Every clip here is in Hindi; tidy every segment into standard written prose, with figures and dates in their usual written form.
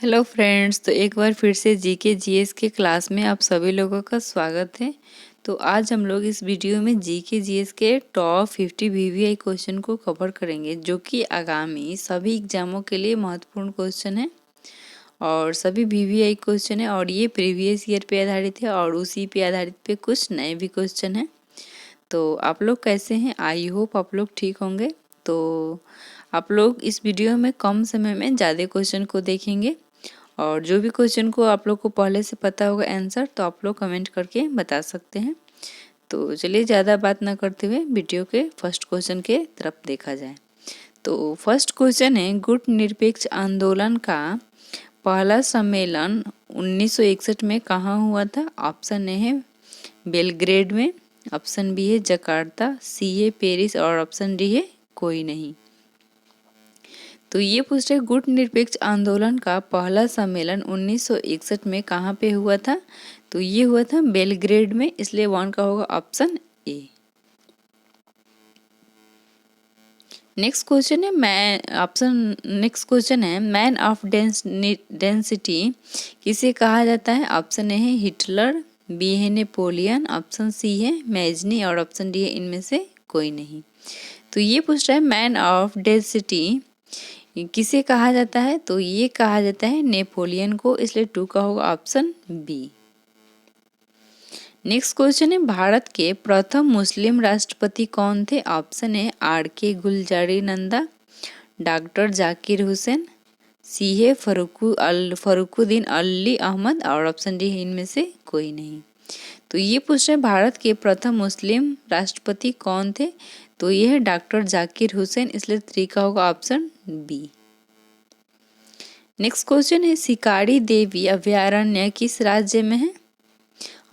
हेलो फ्रेंड्स, तो एक बार फिर से जीके जीएस के क्लास में आप सभी लोगों का स्वागत है। तो आज हम लोग इस वीडियो में जीके जीएस के टॉप 50 वीवीआई क्वेश्चन को कवर करेंगे, जो कि आगामी सभी एग्जामों के लिए महत्वपूर्ण क्वेश्चन है और सभी वीवीआई क्वेश्चन है और ये प्रीवियस ईयर पे आधारित है और उसी पे आधारित पे कुछ नए भी क्वेश्चन हैं। तो आप लोग कैसे हैं? आई होप आप लोग ठीक होंगे। तो आप लोग इस वीडियो में कम समय में ज़्यादा क्वेश्चन को देखेंगे और जो भी क्वेश्चन को आप लोग को पहले से पता होगा आंसर, तो आप लोग कमेंट करके बता सकते हैं। तो चलिए ज़्यादा बात ना करते हुए वीडियो के फर्स्ट क्वेश्चन के तरफ देखा जाए। तो फर्स्ट क्वेश्चन है, गुट निरपेक्ष आंदोलन का पहला सम्मेलन 1961 में कहाँ हुआ था? ऑप्शन ए है बेलग्रेड में, ऑप्शन बी है जकार्ता, सी है पेरिस और ऑप्शन डी है कोई नहीं। तो ये पूछ रहे गुट निरपेक्ष आंदोलन का पहला सम्मेलन 1961 में कहाँ पे हुआ था? तो ये हुआ था बेलग्रेड में, इसलिए वन का होगा ऑप्शन ए। नेक्स्ट क्वेश्चन है मैन ऑफ डेंसिटी किसे कहा जाता है? ऑप्शन ए है हिटलर, बी है नेपोलियन, ऑप्शन सी है मैजनी और ऑप्शन डी है इनमें से कोई नहीं। तो ये पूछ रहा है मैन ऑफ डेंसिटी किसे कहा जाता है? तो ये कहा जाता है नेपोलियन को, इसलिए टू का होगा ऑप्शन बी। नेक्स्ट क्वेश्चन है भारत के प्रथम मुस्लिम राष्ट्रपति कौन थे? ऑप्शन है आर के गुलजारी नंदा, डॉक्टर जाकिर हुसैन, सी है फरुकुद्दीन अली अहमद और ऑप्शन डी है इनमें से कोई नहीं। तो ये पूछ रहे भारत के प्रथम मुस्लिम राष्ट्रपति कौन थे? तो ये है डॉक्टर जाकिर हुसैन, इसलिए 3 का होगा ऑप्शन बी। नेक्स्ट क्वेश्चन है सिकारी देवी अभयारण्य किस राज्य में है?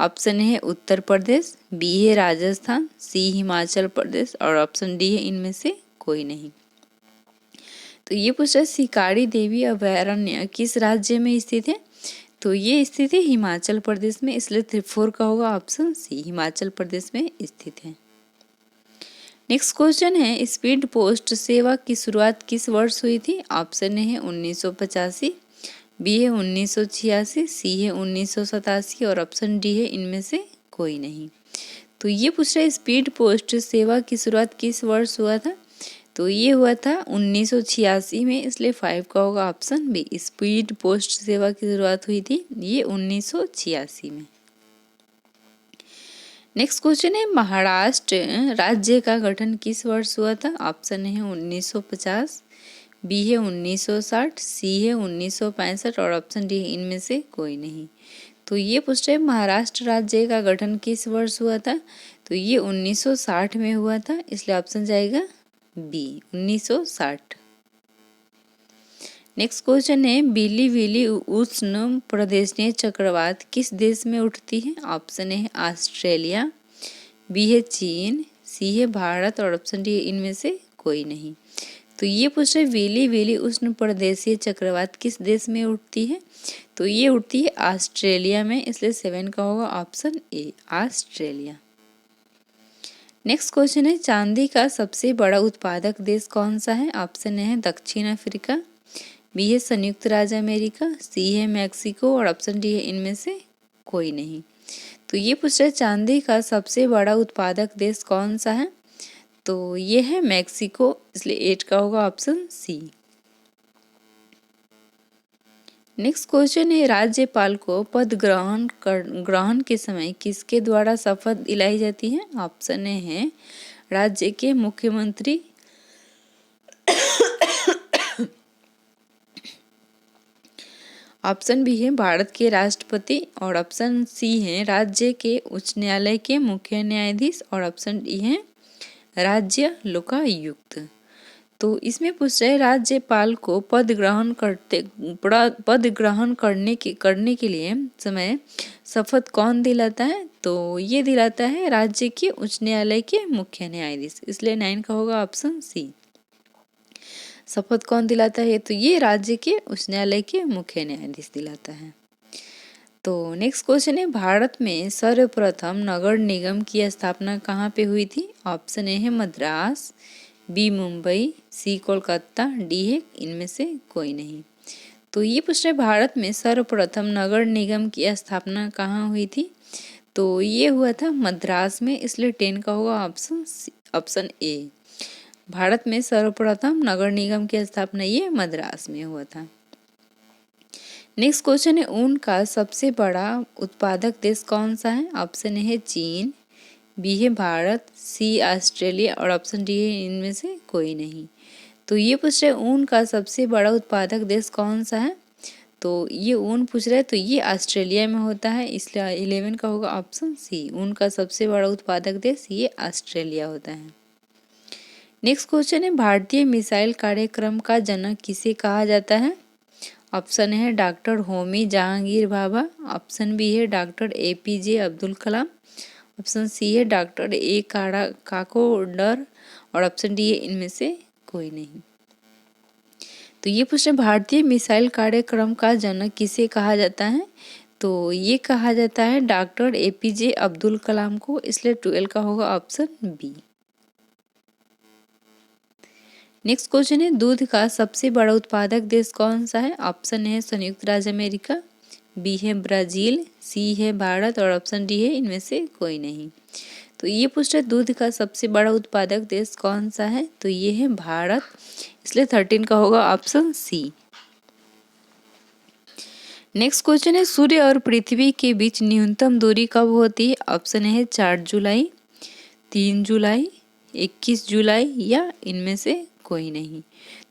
ऑप्शन है उत्तर प्रदेश, बी है राजस्थान, सी हिमाचल प्रदेश और ऑप्शन डी है इनमें से कोई नहीं। तो ये पूछा है सिकारी देवी अभयारण्य किस राज्य में स्थित है? तो ये स्थित है हिमाचल प्रदेश में, इसलिए 4 का होगा ऑप्शन सी, हिमाचल प्रदेश में स्थित है। नेक्स्ट क्वेश्चन है स्पीड पोस्ट सेवा की शुरुआत किस वर्ष हुई थी? ऑप्शन है 1985, बी है 1986, सी है 1987 और ऑप्शन डी है इनमें से कोई नहीं। तो ये पूछ रहा है स्पीड पोस्ट सेवा की शुरुआत किस वर्ष हुआ था? तो ये हुआ था 1986 में, इसलिए 5 का होगा ऑप्शन बी, स्पीड पोस्ट सेवा की शुरुआत हुई थी ये 1986 में। नेक्स्ट क्वेश्चन है महाराष्ट्र राज्य का गठन किस वर्ष हुआ था? ऑप्शन है 1950, बी है 1960, सी है 1965 और ऑप्शन डी है इनमें से कोई नहीं। तो ये पूछ रहे महाराष्ट्र राज्य का गठन किस वर्ष हुआ था? तो ये 1960 में हुआ था, इसलिए ऑप्शन जाएगा बी 1960। नेक्स्ट क्वेश्चन है बिली विली उष्ण प्रदेशीय चक्रवात किस देश में उठती है? ऑप्शन है ऑस्ट्रेलिया, बी है चीन, सी है भारत और ऑप्शन डी है इनमें से कोई नहीं। तो ये पूछ रहे विली विली उष्ण प्रदेशीय चक्रवात किस देश में उठती है? तो ये उठती है ऑस्ट्रेलिया में, इसलिए 7 का होगा option A, Australia. Next question है चांदी का सबसे बड़ा उत्पादक देश कौन सा है? ऑप्शन है दक्षिण अफ्रीका, बी है संयुक्त राज्य अमेरिका, सी है मैक्सिको और ऑप्शन डी है इनमें से कोई नहीं। तो ये पूछ रहे चांदी का सबसे बड़ा उत्पादक देश कौन सा है? तो ये है मैक्सिको, इसलिए 8 का होगा ऑप्शन सी। नेक्स्ट क्वेश्चन है राज्यपाल को पद ग्रहण के समय किसके द्वारा शपथ दिलाई जाती है? ऑप्शन ए है राज्य के मुख्यमंत्री, ऑप्शन बी है भारत के राष्ट्रपति और ऑप्शन सी है राज्य के उच्च न्यायालय के मुख्य न्यायाधीश और ऑप्शन डी है राज्य लोकायुक्त। तो इसमें पूछ रहे राज्यपाल को पद ग्रहण करने के लिए समय शपथ कौन दिलाता है? तो ये दिलाता है राज्य के उच्च न्यायालय के मुख्य न्यायाधीश, इसलिए 9 का होगा ऑप्शन सी। शपथ कौन दिलाता है? तो ये राज्य के उच्च न्यायालय के मुख्य न्यायाधीश दिलाता है। तो नेक्स्ट क्वेश्चन है भारत में सर्वप्रथम नगर निगम की स्थापना कहाँ पे हुई थी? ऑप्शन ए है मद्रास, बी मुंबई, सी कोलकाता, डी है इनमें से कोई नहीं। तो ये पूछ रहे भारत में सर्वप्रथम नगर निगम की स्थापना कहाँ हुई थी? तो ये हुआ था मद्रास में, इसलिए 10 का होगा ऑप्शन ए। भारत में सर्वप्रथम नगर निगम की स्थापना ये मद्रास में हुआ था। नेक्स्ट क्वेश्चन है ऊन का सबसे बड़ा उत्पादक देश कौन सा है? ऑप्शन ए है चीन, बी है भारत, सी ऑस्ट्रेलिया और ऑप्शन डी है इनमें से कोई नहीं। तो ये पूछ रहे ऊन का सबसे बड़ा उत्पादक देश कौन सा है? तो ये ऊन पूछ रहे तो ये ऑस्ट्रेलिया में होता है, इसलिए 11 का होगा ऑप्शन सी। ऊन का सबसे बड़ा उत्पादक देश ये ऑस्ट्रेलिया होता है। नेक्स्ट क्वेश्चन है भारतीय मिसाइल कार्यक्रम का जनक किसे कहा जाता है? ऑप्शन है doctor Homi Jehangir Bhabha, option B है doctor APJ Abdul Kalam, option C है डॉक्टर काकोडकर और ऑप्शन डी है इनमें से कोई नहीं। तो ये पूछ रहे भारतीय मिसाइल कार्यक्रम का जनक किसे कहा जाता है? तो ये कहा जाता है डॉक्टर APJ अब्दुल कलाम को, इसलिए 12 का होगा ऑप्शन बी। नेक्स्ट क्वेश्चन है दूध का सबसे बड़ा उत्पादक देश कौन सा है? ऑप्शन है संयुक्त राज्य अमेरिका, बी है ब्राजील, सी है भारत और ऑप्शन डी है इनमें से कोई नहीं। तो ये पूछ रहे दूध का सबसे बड़ा उत्पादक देश कौन सा है? तो ये है भारत, इसलिए 13 का होगा ऑप्शन सी। नेक्स्ट क्वेश्चन है सूर्य और पृथ्वी के बीच न्यूनतम दूरी कब होती है? ऑप्शन है 4 जुलाई, 3 जुलाई, 21 जुलाई या इनमें से कोई नहीं।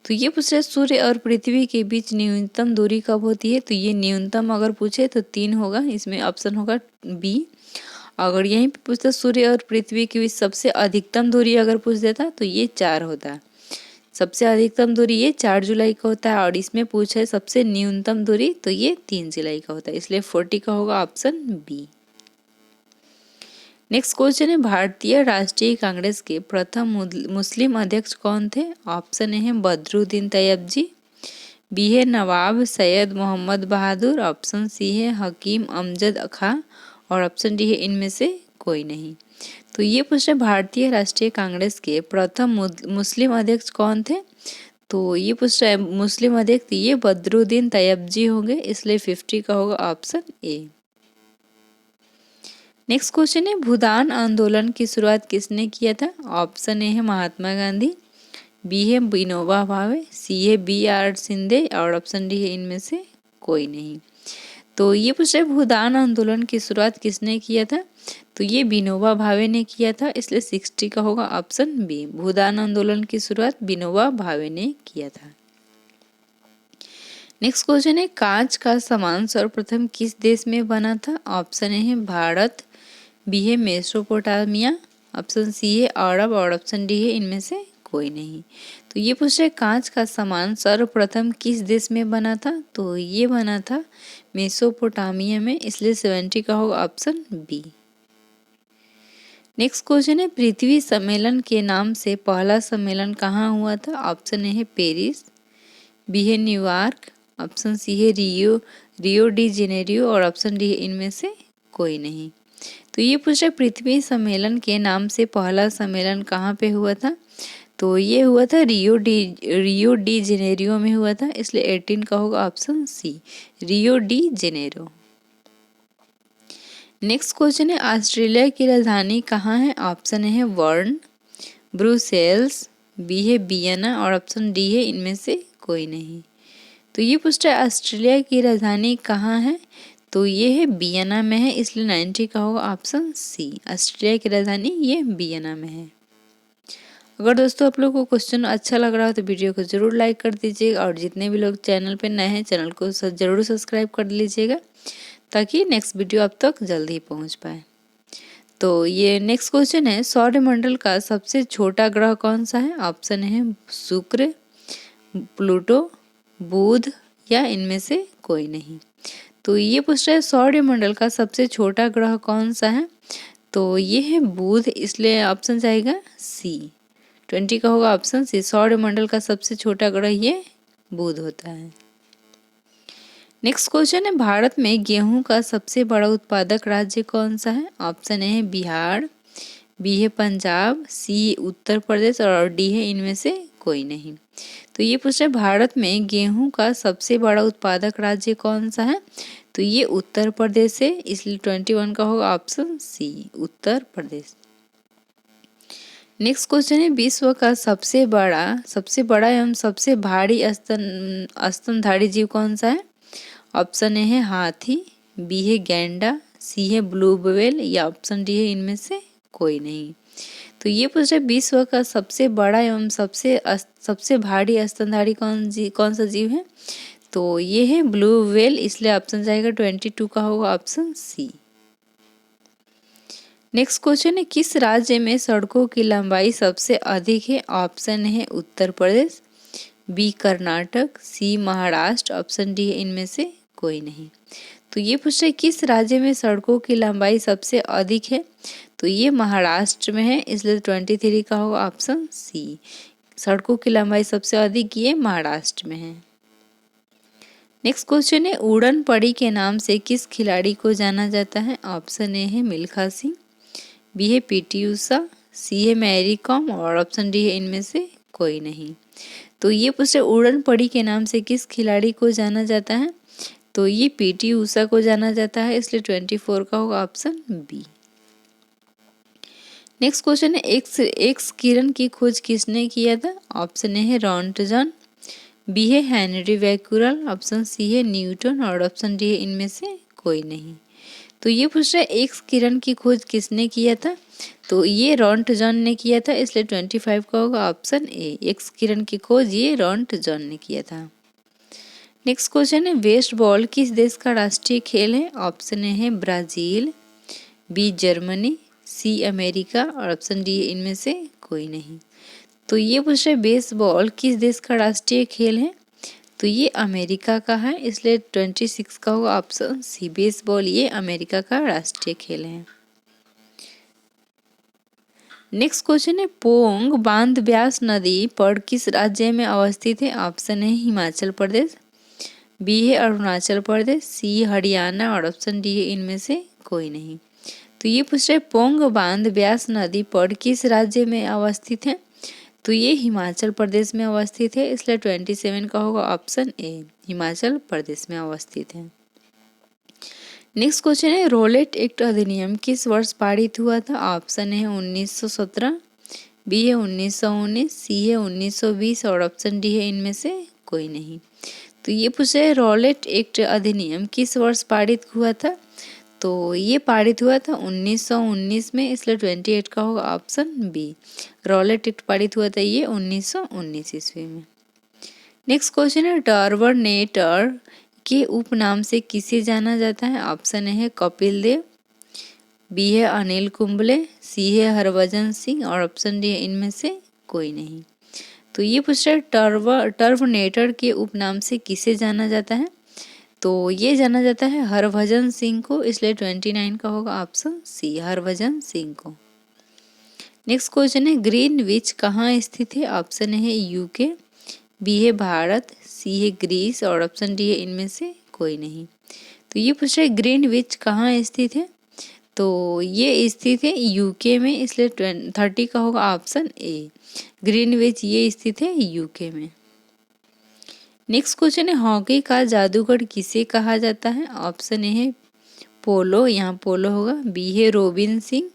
तो ये पूछ रहे सूर्य और पृथ्वी के बीच न्यूनतम दूरी कब होती है? तो ये न्यूनतम अगर पूछे तो 3 होगा, इसमें ऑप्शन होगा बी। अगर यहीं पे पूछता सूर्य और पृथ्वी के बीच सबसे अधिकतम दूरी अगर पूछ देता तो ये 4 होता। सबसे अधिकतम दूरी ये 4 जुलाई का होता है और इसमें पूछा है सबसे न्यूनतम दूरी तो ये 3 जुलाई का होता है, इसलिए 40 का होगा ऑप्शन बी। नेक्स्ट क्वेश्चन है भारतीय राष्ट्रीय कांग्रेस के प्रथम मुस्लिम अध्यक्ष कौन थे? ऑप्शन ए है बदरुद्दीन तैयबजी, बी है नवाब सैयद मोहम्मद बहादुर, ऑप्शन सी है हकीम अमजद खां और ऑप्शन डी है इनमें से कोई नहीं। तो ये पूछ रहे भारतीय राष्ट्रीय कांग्रेस के प्रथम मुस्लिम अध्यक्ष कौन थे? तो ये पूछ रहे मुस्लिम अध्यक्ष ये बदरुद्दीन तैयबजी होंगे, इसलिए 50 का होगा ऑप्शन ए। नेक्स्ट क्वेश्चन है भूदान आंदोलन की शुरुआत किसने किया था? ऑप्शन ए है महात्मा गांधी, बी है विनोबा भावे, सी है BR सिंधे और ऑप्शन डी है इनमें से कोई नहीं। तो ये पूछ रहे भूदान आंदोलन की शुरुआत किसने किया था? तो ये विनोबा भावे ने किया था, इसलिए 60 का होगा ऑप्शन बी। भूदान आंदोलन की शुरुआत विनोबा भावे ने किया था। नेक्स्ट क्वेश्चन है कांच का सामान सर्वप्रथम किस देश में बना था? ऑप्शन ए है भारत, बी है मेसोपोटामिया, ऑप्शन सी है अरब और ऑप्शन डी है इनमें से कोई नहीं। तो ये पूछ रहे कांच का सामान सर्वप्रथम किस देश में बना था? तो ये बना था मेसोपोटामिया में, इसलिए 70 का होगा ऑप्शन बी। नेक्स्ट क्वेश्चन है पृथ्वी सम्मेलन के नाम से पहला सम्मेलन कहाँ हुआ था? ऑप्शन ए है पेरिस, बी है न्यूयॉर्क, ऑप्शन सी है रियो डी जेनेरियो और ऑप्शन डी है इनमें से कोई नहीं। तो ये पूछ रहे पृथ्वी सम्मेलन के नाम से पहला सम्मेलन कहाँ पे हुआ था? तो ये हुआ था रियो डी जेनेरियो में हुआ था, इसलिए 18 का होगा option C, Rio de Janeiro. Next question है ऑस्ट्रेलिया की राजधानी कहाँ है? ऑप्शन है बर्न, ब्रुसेल्स, बी है वियना और ऑप्शन डी है इनमें से कोई नहीं। तो ये पूछ रहा है ऑस्ट्रेलिया की राजधानी कहाँ है? तो ये है वियना में है, इसलिए 90 का होगा ऑप्शन सी। ऑस्ट्रेलिया की राजधानी ये वियना में है। अगर दोस्तों आप लोग को क्वेश्चन अच्छा लग रहा हो तो वीडियो को जरूर लाइक कर दीजिएगा और जितने भी लोग चैनल पे नए हैं चैनल को जरूर सब्सक्राइब कर लीजिएगा ताकि नेक्स्ट वीडियो आप तक जल्दी पहुंच पाए। तो ये नेक्स्ट क्वेश्चन है सौरमंडल का सबसे छोटा ग्रह कौन सा है? ऑप्शन है शुक्र, प्लूटो, बुध या इनमें से कोई नहीं। तो ये पूछ रहा है सौरमंडल का सबसे छोटा ग्रह कौन सा है? तो ये है बुध, इसलिए ऑप्शन जाएगा सी। 20 का होगा ऑप्शन सी। सौरमंडल का सबसे छोटा ग्रह ये बुध होता है। नेक्स्ट क्वेश्चन है भारत में गेहूं का सबसे बड़ा उत्पादक राज्य कौन सा है? ऑप्शन ए है बिहार, बी है पंजाब, सी उत्तर प्रदेश और डी है इनमें से कोई नहीं। तो ये पूछ रहा है भारत में गेहूं का सबसे बड़ा उत्पादक राज्य कौन सा है? तो ये उत्तर प्रदेश है, इसलिए 21 का होगा ऑप्शन सी, उत्तर प्रदेश। नेक्स्ट क्वेश्चन है विश्व का सबसे बड़ा एवं सबसे भारी स्तनधारी जीव कौन सा है? ऑप्शन ए है हाथी, बी है गैंडा, सी है ब्लू व्हेल या ऑप्शन डी है इनमें से कोई नहीं। तो ये पूछ रहे विश्व का सबसे बड़ा एवं सबसे भारी स्तनधारी कौन सा जीव है? तो ये है ब्लू व्हेल, इसलिए ऑप्शन जाएगा 22 का होगा ऑप्शन सी। नेक्स्ट क्वेश्चन है किस राज्य में सड़कों की लंबाई सबसे अधिक है? ऑप्शन है उत्तर प्रदेश, बी कर्नाटक, सी महाराष्ट्र, ऑप्शन डी है इनमें से कोई नहीं। तो ये पूछ रहे किस राज्य में सड़कों की लंबाई सबसे अधिक है? तो ये महाराष्ट्र में है, इसलिए 23 का होगा ऑप्शन सी, सड़कों की लंबाई सबसे अधिक ये महाराष्ट्र में है। नेक्स्ट क्वेश्चन है उड़न पड़ी के नाम से किस खिलाड़ी को जाना जाता है? ऑप्शन ए है मिल्खा सिंह, बी है पीटी उषा, सी है मैरी कॉम और ऑप्शन डी है इनमें से कोई नहीं। तो ये पूछे उड़न पड़ी के नाम से किस खिलाड़ी को जाना जाता है? तो ये पीटी उषा को जाना जाता है, इसलिए 24 का होगा ऑप्शन बी। नेक्स्ट क्वेश्चन है एक्स किरण की खोज किसने किया था? ऑप्शन ए है रॉन्टजन, बी है हेनरी बैक्यूरेल, ऑप्शन सी है न्यूटन और ऑप्शन डी है इनमें से कोई नहीं। तो ये पूछ रहा है एक्स किरण की खोज किसने किया था? तो ये रॉन्टजन ने किया था, इसलिए 25 का होगा ऑप्शन ए, एक्स किरण की खोज ये रॉन्टजन ने किया था। नेक्स्ट क्वेश्चन है वेस्ट बॉल किस देश का राष्ट्रीय खेल है? ऑप्शन ए है Brazil, B Germany, C America और ऑप्शन डी इनमें से कोई नहीं। तो ये पूछ रहे बेसबॉल किस देश का राष्ट्रीय खेल है? तो ये अमेरिका का है, इसलिए 26 का होगा ऑप्शन सी, बेसबॉल ये अमेरिका का राष्ट्रीय खेल है। नेक्स्ट क्वेश्चन है पोंग बांध ब्यास नदी पर किस राज्य में अवस्थित है? ऑप्शन है हिमाचल प्रदेश, बी है अरुणाचल प्रदेश, सी हरियाणा और ऑप्शन डी है इनमें से कोई नहीं। तो ये पूछ रहे पोंग बांध ब्यास नदी पर किस राज्य में अवस्थित है? तो ये हिमाचल प्रदेश में अवस्थित है, इसलिए 27 का होगा ऑप्शन ए, हिमाचल प्रदेश में अवस्थित है। नेक्स्ट क्वेश्चन है रोलेट एक्ट अधिनियम किस वर्ष पारित हुआ था? ऑप्शन है 1917, बी है 1919, सी है 1920 और ऑप्शन डी है इनमें से कोई नहीं। तो ये पूछे रोलेट एक्ट अधिनियम किस वर्ष पारित हुआ था? तो ये पारित हुआ था 1919 में, इसलिए 28 का होगा ऑप्शन बी, रोलेट एक्ट पारित हुआ था ये 1919 ईस्वी में। नेक्स्ट क्वेश्चन है टर्बोनेटर के उपनाम से किसे जाना जाता है? ऑप्शन है कपिल देव, बी है अनिल कुंबले, सी है हरभजन सिंह और ऑप्शन डी है इनमें से कोई नहीं। तो ये पूछ रहा है टर्बोनेटर के उपनाम से किसे जाना जाता है? तो ये जाना जाता है हरभजन सिंह को, इसलिए 29 का होगा ऑप्शन सी, हरभजन सिंह को। नेक्स्ट क्वेश्चन है ग्रीनविच कहाँ स्थित है? ऑप्शन है यूके, बी है भारत, सी है ग्रीस और ऑप्शन डी है इनमें से कोई नहीं। तो ये पूछ रहे ग्रीनविच कहाँ स्थित है? तो ये स्थित है यूके में, इसलिए 30 का होगा ऑप्शन ए, ग्रीनविच ये स्थित है यूके में। नेक्स्ट क्वेश्चन है हॉकी का जादूगर किसे कहा जाता है? ऑप्शन ए है पोलो, यहाँ पोलो होगा, बी है रोबिन सिंह,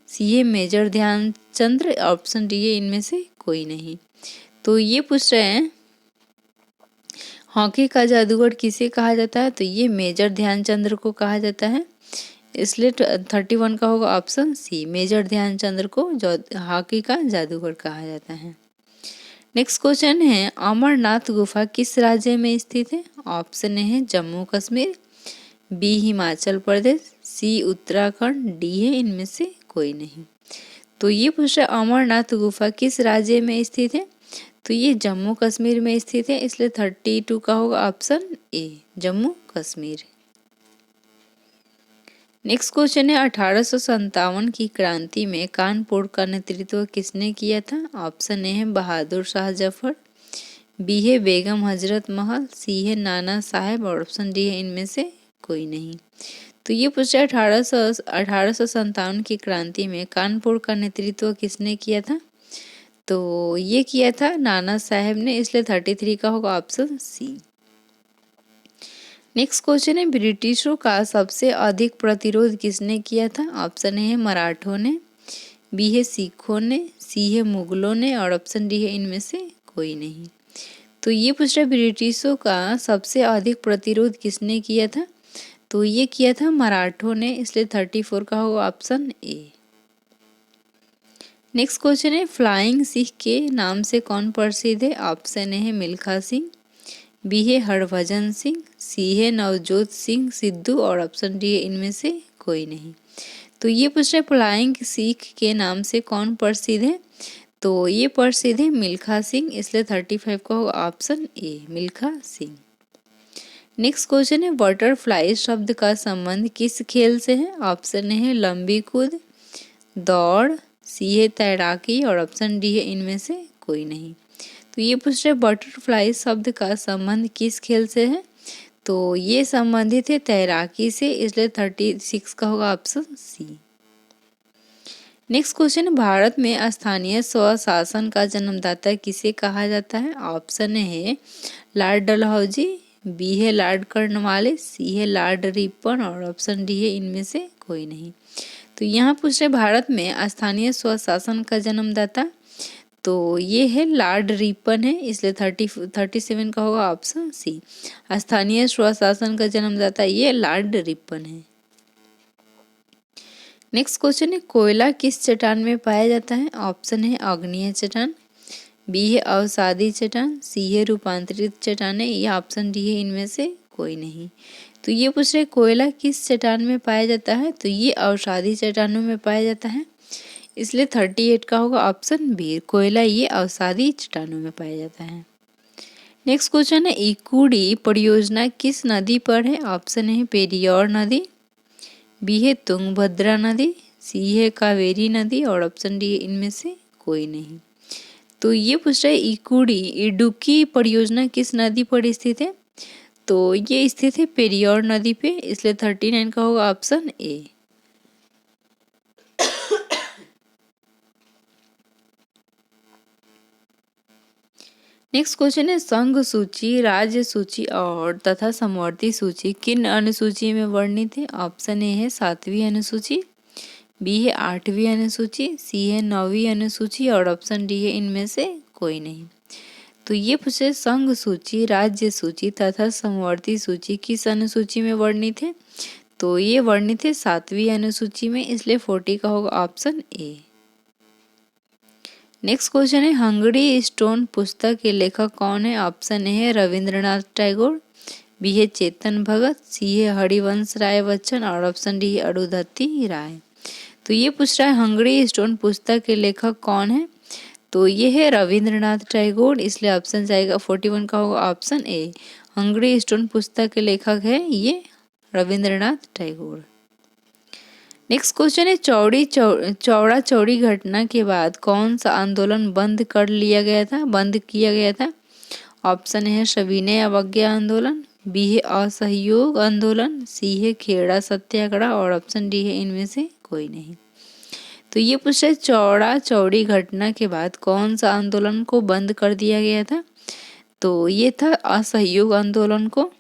सी है मेजर ध्यानचंद, ऑप्शन डी है इनमें से कोई नहीं। तो ये पूछ रहे हैं हॉकी का जादूगर किसे कहा जाता है? तो ये मेजर ध्यानचंद को कहा जाता है, इसलिए 31 का होगा ऑप्शन सी, मेजर ध्यानचंद को हॉकी का जादूगर कहा जाता है। नेक्स्ट क्वेश्चन है अमरनाथ गुफा किस राज्य में स्थित है? ऑप्शन है जम्मू कश्मीर, बी हिमाचल प्रदेश, सी उत्तराखंड, डी है इनमें से कोई नहीं। तो ये पूछ रहा है अमरनाथ गुफा किस राज्य में स्थित है? तो ये जम्मू कश्मीर में स्थित है, इसलिए 32 का होगा option A, Jammu Kashmir. Next question है 1857 की क्रांति में कानपुर का नेतृत्व किसने किया था? ऑप्शन ए है बहादुर शाह जफर, बी है बेगम हजरत महल, सी है नाना साहेब और ऑप्शन डी है इनमें से कोई नहीं। तो ये पूछा 1857 की क्रांति में कानपुर का नेतृत्व किसने किया था? तो ये किया था नाना साहेब ने, इसलिए 33 का होगा ऑप्शन सी। नेक्स्ट क्वेश्चन है, ब्रिटिशों का सबसे अधिक प्रतिरोध किसने किया था? ऑप्शन ए है मराठों ने, बी है सिखों ने, सी है मुगलों ने और ऑप्शन डी है इनमें से कोई नहीं। तो ये पूछ रहा है ब्रिटिशों का सबसे अधिक प्रतिरोध किसने किया था? तो ये किया था मराठों ने, इसलिए 34 का होगा ऑप्शन ए। नेक्स्ट क्वेश्चन है, फ्लाइंग सिख के नाम से कौन प्रसिद्ध है? ऑप्शन ए है मिल्खा सिंह, बी है हरभजन सिंह, सी है नवजोत सिंह सिद्धू और ऑप्शन डी है इनमें से कोई नहीं। तो ये पूछ रहे फ्लाइंग सिख के नाम से कौन प्रसिद्ध है? तो ये प्रसिद्ध है मिल्खा सिंह, इसलिए 35 का होगा option A Milkha Singh. Next question है, बटरफ्लाई शब्द का संबंध किस खेल से है? ऑप्शन ए है लंबी कूद, दौड़, सी है तैराकी और ऑप्शन डी है इनमें से कोई नहीं। तो ये पूछ रहे बटरफ्लाई शब्द का संबंध किस खेल से है? तो ये संबंधित है तैराकी से, इसलिए 36 का होगा ऑप्शन सी। नेक्स्ट क्वेश्चन है, भारत में स्थानीय स्वशासन का जन्मदाता किसे कहा जाता है? ऑप्शन है लॉर्ड डलहौजी, बी है लॉर्ड कर्नवालिस, सी है लॉर्ड रिपन और ऑप्शन डी है इनमें से कोई नहीं। तो यहाँ पूछ रहे भारत में स्थानीय स्वशासन का जन्मदाता, तो ये है लॉर्ड रिपन है, इसलिए 37 का होगा ऑप्शन सी। स्थानीय स्वशासन का जन्मदाता ये लॉर्ड रिपन है। नेक्स्ट क्वेश्चन है, कोयला किस चट्टान में पाया जाता है? ऑप्शन है आग्नेय चट्टान, बी है अवसादी चट्टान, सी है रूपांतरित चट्टान है या ऑप्शन डी है इनमें से कोई नहीं। तो ये पूछ रहे कोयला किस चट्टान में पाया जाता है? तो ये अवसादी चट्टानों में पाया जाता है, इसलिए 38 का होगा ऑप्शन बी, कोयला ये अवसादी चट्टानों में पाया जाता है। नेक्स्ट क्वेश्चन है, इकुड़ी परियोजना किस नदी पर है? ऑप्शन है पेरियार नदी, बी है तुंगभद्रा नदी, सी है कावेरी नदी और ऑप्शन डी है इनमें से कोई नहीं। तो ये पूछ रहा है इकुड़ी इडुक्की परियोजना किस नदी पर स्थित है? तो ये स्थित है पेरियार नदी पे, इसलिए 39 का होगा ऑप्शन ए। नेक्स्ट क्वेश्चन है, संघ सूची, राज्य सूची और तथा समवर्ती सूची किन अनुसूची में वर्णित है? ऑप्शन ए है 7वीं अनुसूची, बी है 8वीं अनुसूची, सी है 9वीं अनुसूची और ऑप्शन डी है इनमें से कोई नहीं। तो ये पूछे संघ सूची, राज्य सूची तथा समवर्ती सूची किस अनुसूची में वर्णित है? तो ये वर्णित है 7वीं अनुसूची में, इसलिए 40 का होगा ऑप्शन ए। नेक्स्ट क्वेश्चन है, हंगरी स्टोन पुस्तक के लेखक कौन है? ऑप्शन ए है रविंद्रनाथ टैगोर, बी है चेतन भगत, सी है हरिवंश राय बच्चन और ऑप्शन डी है अरुंधति राय। तो ये पूछ रहा है हंगरी स्टोन पुस्तक के लेखक कौन है? तो ये है रविंद्रनाथ टैगोर, इसलिए ऑप्शन जाएगा 41 का होगा ऑप्शन ए, हंगरी स्टोन पुस्तक के लेखक है ये रविंद्रनाथ टैगोर। नेक्स्ट क्वेश्चन है, चौड़ा चौड़ी घटना के बाद कौन सा आंदोलन बंद किया गया था? ऑप्शन है सविनय अवज्ञा आंदोलन, बी है असहयोग आंदोलन, सी है खेड़ा सत्याग्रह और ऑप्शन डी है इनमें से कोई नहीं। तो ये पूछा है चौड़ा चौड़ी घटना के बाद कौन सा आंदोलन को बंद कर दिया गया था? तो ये था असहयोग आंदोलन को,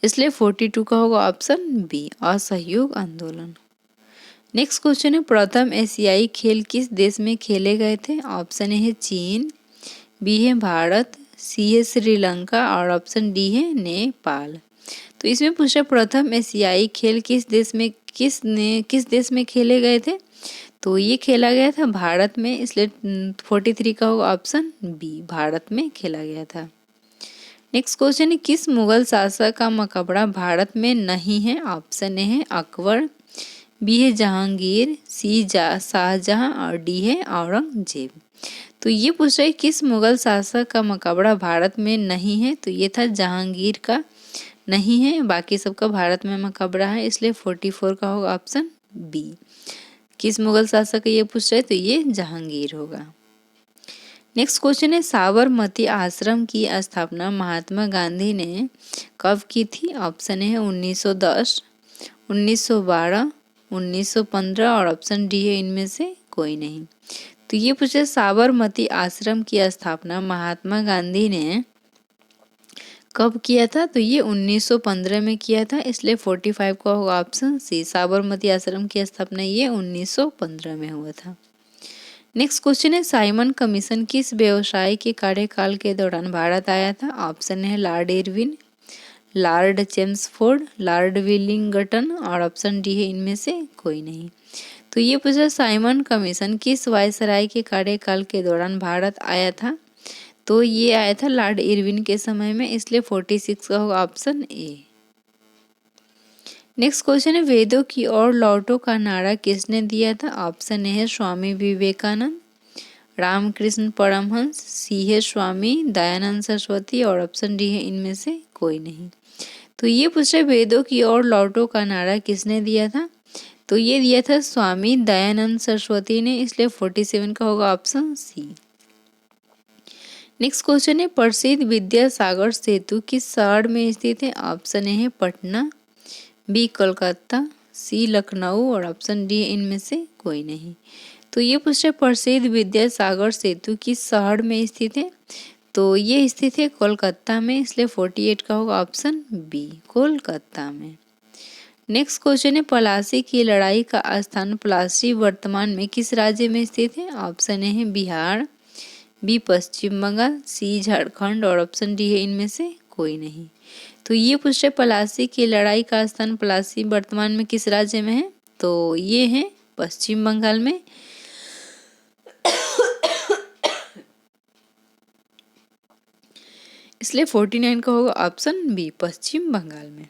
इसलिए 42 का होगा ऑप्शन बी, असहयोग आंदोलन। नेक्स्ट क्वेश्चन है, प्रथम एशियाई खेल किस देश में खेले गए थे? ऑप्शन ए है चीन, बी है भारत, सी है श्रीलंका और ऑप्शन डी है नेपाल। तो इसमें पूछा प्रथम एशियाई खेल किस देश में खेले गए थे? तो ये खेला गया था भारत में, इसलिए 43 का होगा ऑप्शन बी, भारत में खेला गया था। नेक्स्ट क्वेश्चन है, किस मुगल शासक का मकबरा भारत में नहीं है? ऑप्शन ए है अकबर, बी है जहांगीर, सी शाहजहां और डी है औरंगजेब। तो ये पूछ रहा है किस मुगल शासक का मकबरा भारत में नहीं है? तो ये था जहांगीर का नहीं है, बाकी सबका भारत में मकबरा है, इसलिए 44 का होगा ऑप्शन बी। किस मुगल शासक ये पूछ रहे, तो ये जहांगीर होगा। नेक्स्ट क्वेश्चन है, साबरमती आश्रम की स्थापना महात्मा गांधी ने कब की थी? ऑप्शन है 1910, 1912, 1915 और ऑप्शन डी है इनमें से कोई नहीं। तो तो ये पूछे साबरमती आश्रम की स्थापना महात्मा गांधी ने कब किया था? तो ये 1915 में किया था, इसलिए 45 का होगा ऑप्शन सी। साबरमती आश्रम की स्थापना ये 1915 में हुआ था। नेक्स्ट क्वेश्चन है साइमन कमीशन किस व्यवसाय के कार्यकाल के दौरान भारत आया था? ऑप्शन है Lord Irwin, Lord Chelmsford, Lord Willingdon और ऑप्शन डी है इनमें से कोई नहीं। तो ये पूछा साइमन कमीशन किस वायसराय के कार्यकाल के दौरान भारत आया था? तो ये आया था लॉर्ड इरविन के समय में, इसलिए 46 का होगा ऑप्शन ए। नेक्स्ट क्वेश्चन है वेदों की ओर लौटो का नारा किसने दिया था? ऑप्शन ए है स्वामी विवेकानंद, रामकृष्ण परमहंस, सी है स्वामी दयानंद सरस्वती और ऑप्शन डी है इनमें से कोई नहीं। तो ये पूछे वेदों की ओर लौटो का नारा किसने दिया था? तो ये दिया था स्वामी दयानंद सरस्वती ने, इसलिए 47 का होगा ऑप्शन सी। नेक्स्ट क्वेश्चन है प्रसिद्ध विद्यासागर सेतु किस शहर में स्थित है? ऑप्शन ए है पटना, बी कोलकाता, सी लखनऊ और ऑप्शन डी इनमें से कोई नहीं। तो ये पूछे प्रसिद्ध विद्यासागर सेतु किस शहर में स्थित है? तो ये स्थित है कोलकाता में, इसलिए 48 का होगा ऑप्शन बी कोलकाता में। नेक्स्ट क्वेश्चन है पलासी की लड़ाई का स्थान पलासी वर्तमान में किस राज्य में स्थित है? ऑप्शन ए है बिहार, बी पश्चिम बंगाल, सी झारखंड और ऑप्शन डी है इनमें से कोई नहीं। तो ये पूछ रहे पलासी की लड़ाई का स्थान पलासी वर्तमान में किस राज्य में है? तो ये है पश्चिम बंगाल में। इसलिए 49 का होगा ऑप्शन बी पश्चिम बंगाल में।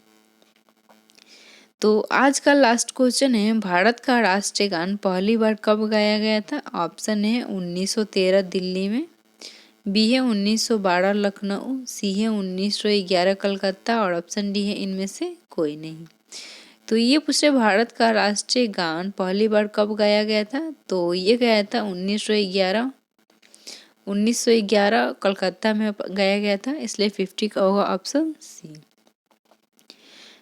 तो आज का लास्ट क्वेश्चन है भारत का राष्ट्रीय गान पहली बार कब गाया गया था? ऑप्शन है 1913 दिल्ली में, बी है 1912 लखनऊ, सी है 1911 कलकत्ता और ऑप्शन डी है इनमें से कोई नहीं। तो ये पूछे भारत का राष्ट्रीय गान पहली बार कब गाया गया था? तो ये गाया था 1911 कलकत्ता में गाया गया था, इसलिए 50 का होगा ऑप्शन सी।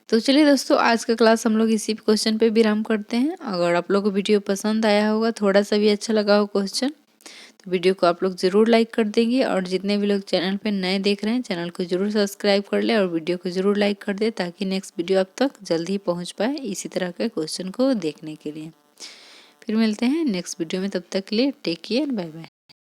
तो चलिए दोस्तों आज का क्लास हम लोग इसी क्वेश्चन पे विराम करते हैं। अगर आप लोग को वीडियो पसंद आया होगा, थोड़ा सा भी अच्छा लगा हो क्वेश्चन, तो वीडियो को आप लोग ज़रूर लाइक कर देंगे और जितने भी लोग चैनल पे नए देख रहे हैं चैनल को ज़रूर सब्सक्राइब कर ले और वीडियो को ज़रूर लाइक कर दे ताकि नेक्स्ट वीडियो आप तक जल्दी ही पहुँच पाए इसी तरह के क्वेश्चन को देखने के लिए। फिर मिलते हैं नेक्स्ट वीडियो में, तब तक के लिए टेक केयर, बाय बाय।